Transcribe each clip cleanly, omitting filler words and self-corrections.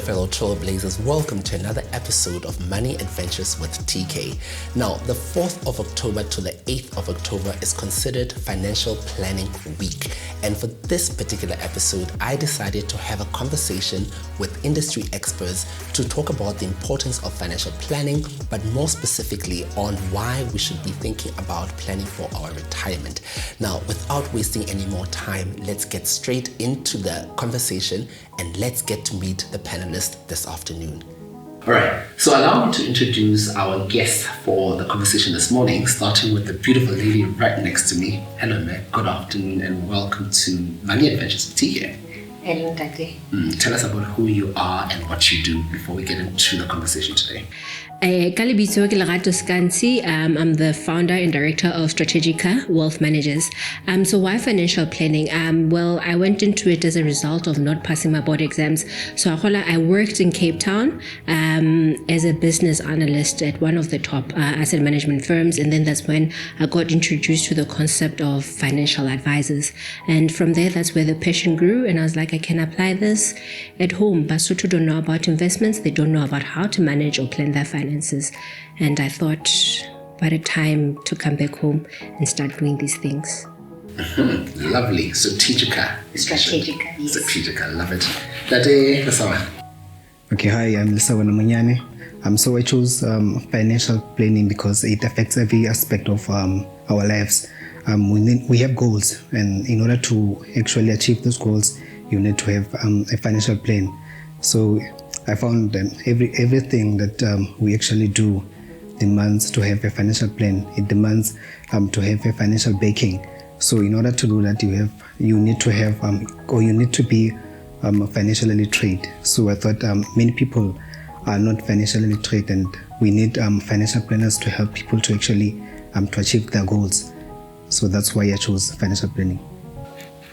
fellow trailblazers, welcome to another episode of Money Adventures with TKay. Now, the 4th of October to the 8th of October is considered Financial Planning Week. And for this particular episode, I decided to have a conversation with industry experts to talk about the importance of financial planning, but more specifically on why we should be thinking about planning for our retirement. Now, without wasting any more time, let's get straight into the conversation and let's get to meet the panelists this afternoon. All right, so allow me to introduce our guests for the conversation this morning, starting with the beautiful lady right next to me. Hello, ma'am. Good afternoon and welcome to Money Adventures with TKay. Hello, Tate. Tell us about who you are and what you do before we get into the conversation today. Lerato Sekantsi. I'm the founder and director of Strategica Wealth Managers. So why financial planning? Well, I went into it as a result of not passing my board exams. So I worked in Cape Town as a business analyst at one of the top asset management firms. And then that's when I got introduced to the concept of financial advisors. And from there, that's where the passion grew. And I was like, I can apply this at home. Basotho don't know about investments. They don't know about how to manage or plan their finances. And I thought, by the time to come back home and start doing these things. Lovely. Strategica. Yes. Strategica, love it. Dade Lesaoana. Okay, hi, I'm Lesaoana Monyane. So I chose financial planning because it affects every aspect of our lives. We have goals, and in order to actually achieve those goals, you need to have a financial plan. So I found that everything that we actually do demands to have a financial plan. It demands to have a financial backing. So in order to do that, you need to be financially literate. So I thought many people are not financially literate, and we need financial planners to help people to actually to achieve their goals. So that's why I chose financial planning.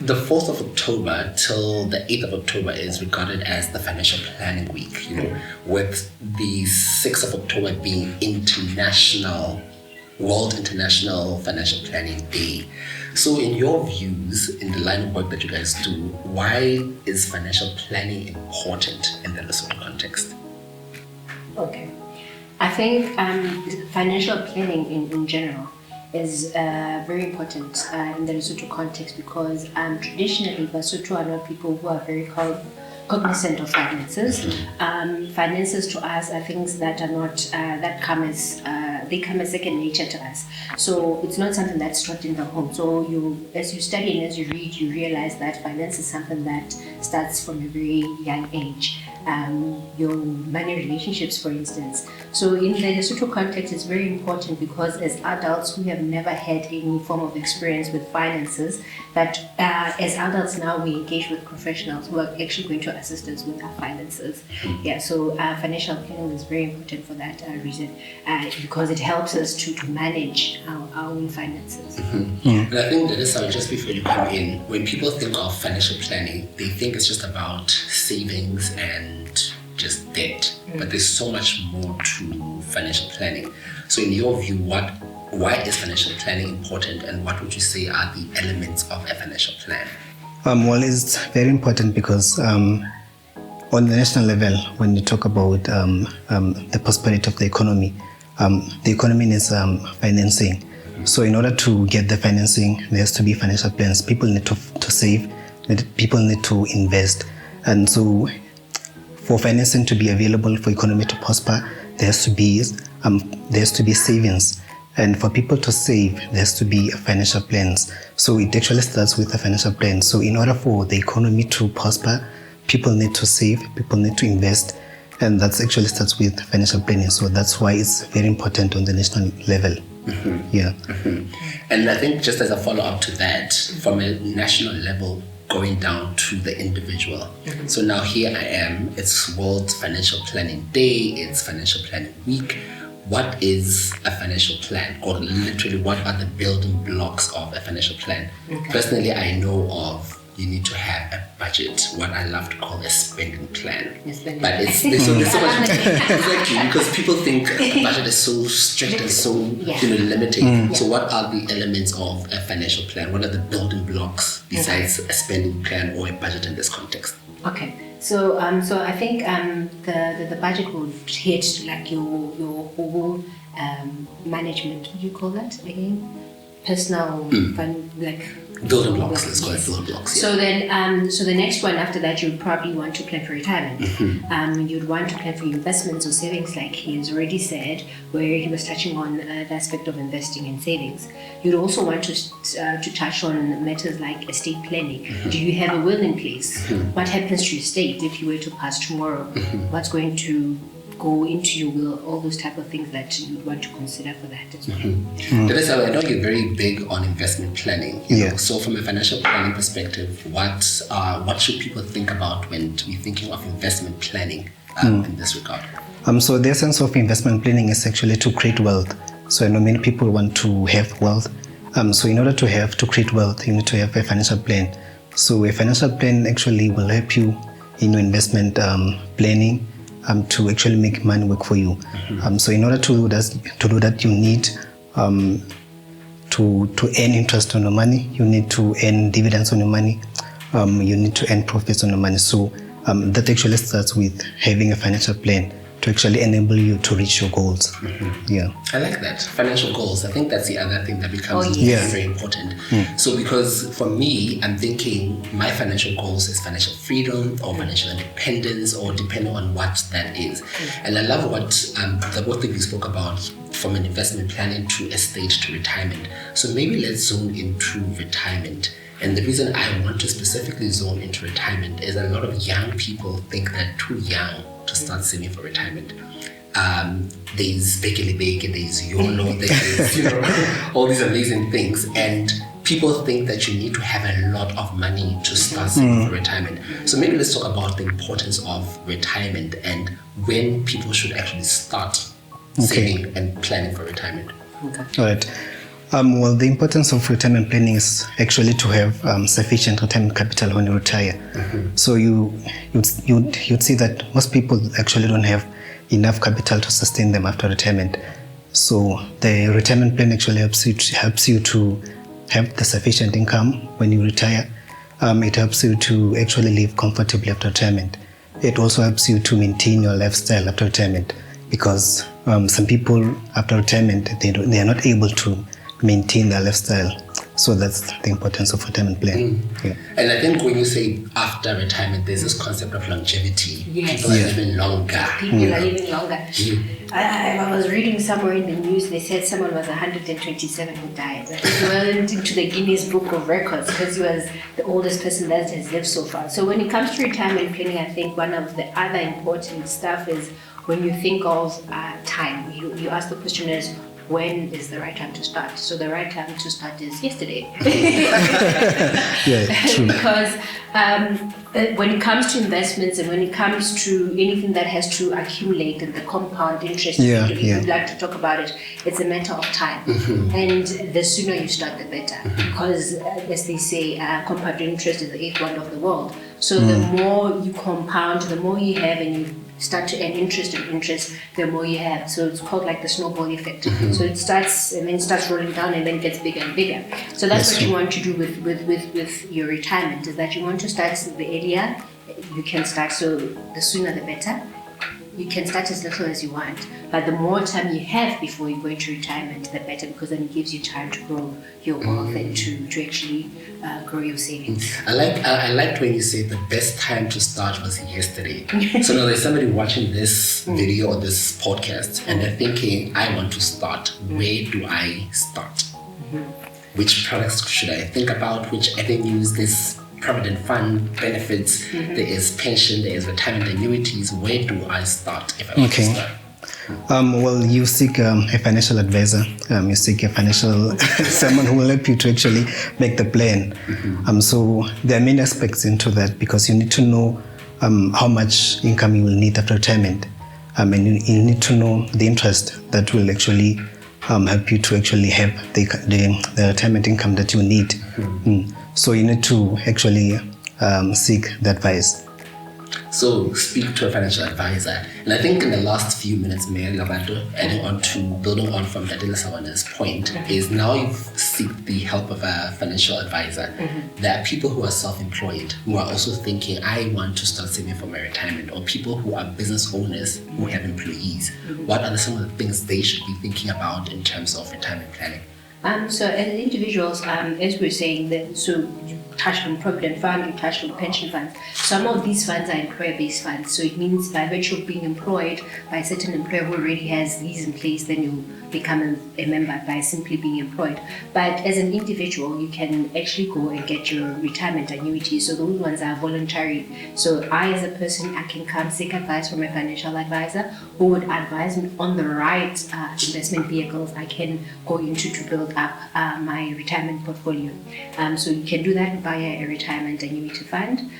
The 4th of October till the 8th of October is regarded as the Financial Planning Week, with the 6th of October being World International Financial Planning Day. So in your views, in the line of work that you guys do, why is financial planning important in the Lesotho context? Okay. I think financial planning in general is very important in the Lesotho context because traditionally Lesotho are not people who are very cognizant of finances. Finances to us are things that are not they come as second nature to us. So it's not something that's taught in the home. So as you study and as you read, you realize that finance is something that starts from a very young age. Your money relationships, for instance. So in the Lesotho context, it's very important because as adults, we have never had any form of experience with finances, but as adults now, we engage with professionals who are actually going to assist us with our finances. Yeah, so financial planning is very important for that reason, because it helps us to manage our own finances. And I think that is just before you come in, when people think of financial planning, they think it's just about savings and just debt, but there's so much more to financial planning. So in your view, why is financial planning important, and what would you say are the elements of a financial plan? Well, it's very important because on the national level, when you talk about the prosperity of the economy needs financing. So in order to get the financing, there has to be financial plans. People need to save, people need to invest. And so for financing to be available for economy to prosper, there has to be savings. And for people to save, there has to be financial plans. So it actually starts with a financial plan. So in order for the economy to prosper, people need to save, people need to invest, and that actually starts with financial planning. So that's why it's very important on the national level. And I think just as a follow-up to that, from a national level, going down to the individual. So now here I am, it's World Financial Planning Day, it's Financial Planning Week. What is a financial plan? Or literally, what are the building blocks of a financial plan? Personally, I know of you need to have a budget, what I love to call a spending plan. But there's so much exactly, because people think a budget is so strict and so limiting. So what are the elements of a financial plan? What are the building blocks besides a spending plan or a budget in this context? Okay, so I think the budget will hit like your whole management. What do you call that again? Personal fund, like building blocks. Let's call it building blocks. Yeah. So then, so the next one after that, you would probably want to plan for retirement. You'd want to plan for your investments or savings, like he has already said, where he was touching on the aspect of investing and savings. You'd also want to touch on matters like estate planning. Do you have a will in place? What happens to your estate if you were to pass tomorrow? What's going to go into your will? All those type of things that you would want to consider for that as well. Teresa, I know you're very big on investment planning. You know, so from a financial planning perspective, what should people think about when we're thinking of investment planning in this regard? So the essence of investment planning is actually to create wealth. So I know many people want to have wealth. So in order to create wealth, you need to have a financial plan. So a financial plan actually will help you in your investment planning to actually make money work for you. So in order to do that, you need to earn interest on your money. You need to earn dividends on your money. You need to earn profits on your money. So that actually starts with having a financial plan to actually enable you to reach your goals. Yeah, I like that. Financial goals. I think that's the other thing that becomes very important. So because for me, I'm thinking my financial goals is financial freedom or financial independence, or depending on what that is. And I love what the both of you spoke about, from an investment planning to estate to retirement. So maybe let's zone into retirement. And the reason I want to specifically zone into retirement is a lot of young people think they're too young to start saving for retirement. There's Bekele Bake, there's YOLO, there's all these amazing things. And people think that you need to have a lot of money to start saving for retirement. So maybe let's talk about the importance of retirement and when people should actually start saving and planning for retirement. All right. Well, the importance of retirement planning is actually to have sufficient retirement capital when you retire. So you'd see that most people actually don't have enough capital to sustain them after retirement. So the retirement plan actually helps you to have the sufficient income when you retire. It helps you to actually live comfortably after retirement. It also helps you to maintain your lifestyle after retirement, because some people after retirement they are not able to maintain their lifestyle. So that's the importance of retirement plan. And I think when you say after retirement, there's this concept of longevity. People are living longer. People are living longer. I was reading somewhere in the news, they said someone was 127 who died. He went into the Guinness Book of Records because he was the oldest person that has lived so far. So when it comes to retirement planning, I think one of the other important stuff is when you think of time, you ask the question is, when is the right time to start? So the right time to start is yesterday. True. Because when it comes to investments and when it comes to anything that has to accumulate and the compound interest, if you'd like to talk about it, it's a matter of time. And the sooner you start, the better. Because as they say, compound interest is the eighth wonder of the world. So the more you compound, the more you have, and you start to earn interest, the more you have. So it's called like the snowball effect. So it starts and then starts rolling down and then gets bigger and bigger. So that's what you want to do with your retirement, is that you want to start the earlier you can start. So the sooner the better. You can start as little as you want, but the more time you have before you go into retirement, the better, because then it gives you time to grow your wealth and to actually grow your savings. I liked when you said the best time to start was yesterday. So now there's somebody watching this video or this podcast and they're thinking, I want to start. Where do I start? Which products should I think about? Which avenues? This provident fund benefits, there is pension, there is retirement annuities. Where do I start if I want to start? Well, you seek a financial advisor. You seek a financial someone who will help you to actually make the plan. So there are many aspects into that, because you need to know how much income you will need after retirement, and you need to know the interest that will actually help you to actually have the retirement income that you need. So you need to actually seek the advice. So speak to a financial advisor. And I think in the last few minutes, Lerato, building on from Lesaoana's point, is now you seek the help of a financial advisor. There are people who are self-employed who are also thinking, I want to start saving for my retirement, or people who are business owners who have employees. What are some of the things they should be thinking about in terms of retirement planning? So as individuals, as we're saying, so you touched on provident fund, you touched on pension funds. Some of these funds are employer-based funds. So it means by virtue of being employed by a certain employer who already has these in place, then you become a member by simply being employed. But as an individual, you can actually go and get your retirement annuity. So those ones are voluntary. So I, as a person, I can come seek advice from a financial advisor who would advise me on the right investment vehicles I can go into to build up my retirement portfolio. So you can do that via a retirement annuity fund.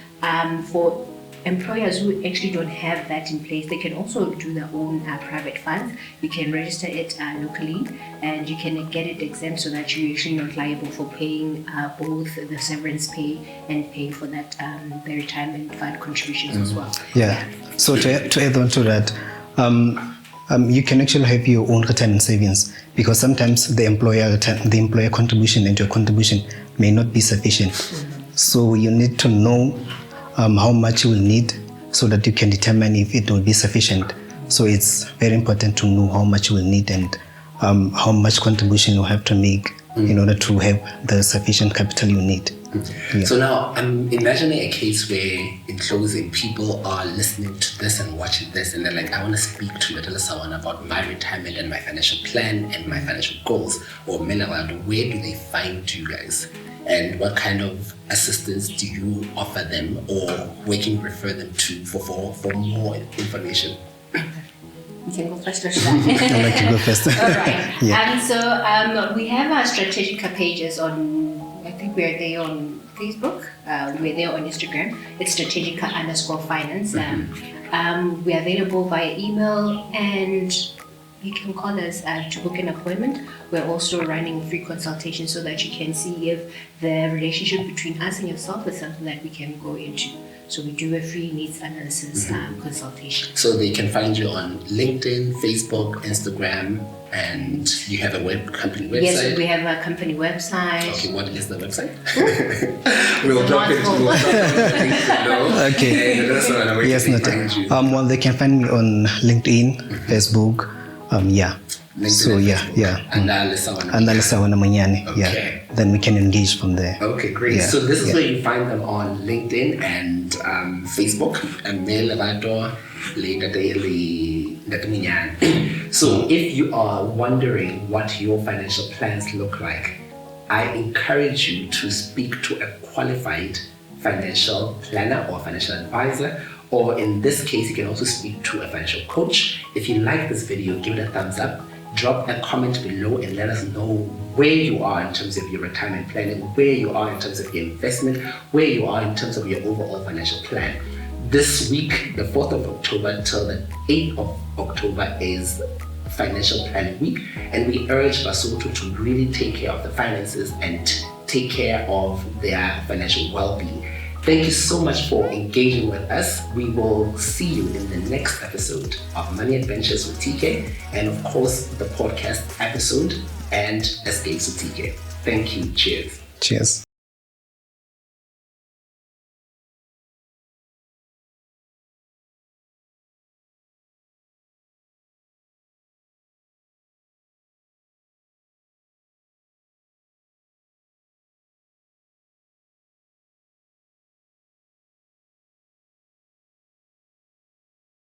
For employers who actually don't have that in place, they can also do their own private funds. You can register it locally, and you can get it exempt so that you're actually not liable for paying both the severance pay and paying for that the retirement fund contributions as well. Yeah. So to add on to that, you can actually have your own retirement savings, because sometimes the employer contribution and your contribution may not be sufficient. So you need to know how much you will need so that you can determine if it will be sufficient. So it's very important to know how much you will need and how much contribution you have to make in order to have the sufficient capital you need. Yeah. So now I'm imagining a case where, in closing, people are listening to this and watching this, and they're like, I want to speak to Lesaoana about my retirement and my financial plan and my financial goals. Or Lerato, where do they find you guys? And what kind of assistance do you offer them, or where can you refer them to for more information? You can go first or should I? I'd like to go first. All right. Yeah. So we have our Strategica pages on, I think we're there on Facebook, we're there on Instagram. It's Strategica_finance. We're available via email, and you can call us to book an appointment. We're also running free consultations so that you can see if the relationship between us and yourself is something that we can go into. So we do a free needs analysis consultation. So they can find you on LinkedIn, Facebook, Instagram, and you have a company website? Yes, we have a company website. Okay, what is the website? We'll drop it. Okay. Yes, noted. Well, they can find me on LinkedIn, Facebook. Yeah. LinkedIn so yeah. And Lesaoana Monyane. Okay. Yeah. Then we can engage from there. Okay, great. Yeah. So this is where you find them on LinkedIn and Facebook. And Lerato, So if you are wondering what your financial plans look like, I encourage you to speak to a qualified financial planner or financial advisor, or in this case, you can also speak to a financial coach. If you like this video, give it a thumbs up, drop a comment below and let us know where you are in terms of your retirement planning, where you are in terms of your investment, where you are in terms of your overall financial plan. This week, the 4th of October till the 8th of October is Financial Planning Week, and we urge Lesotho to really take care of the finances and take care of their financial well-being. Thank you so much for engaging with us. We will see you in the next episode of Money Adventures with TKay, and of course the podcast episode and Escapes with TKay. Thank you. Cheers. Cheers.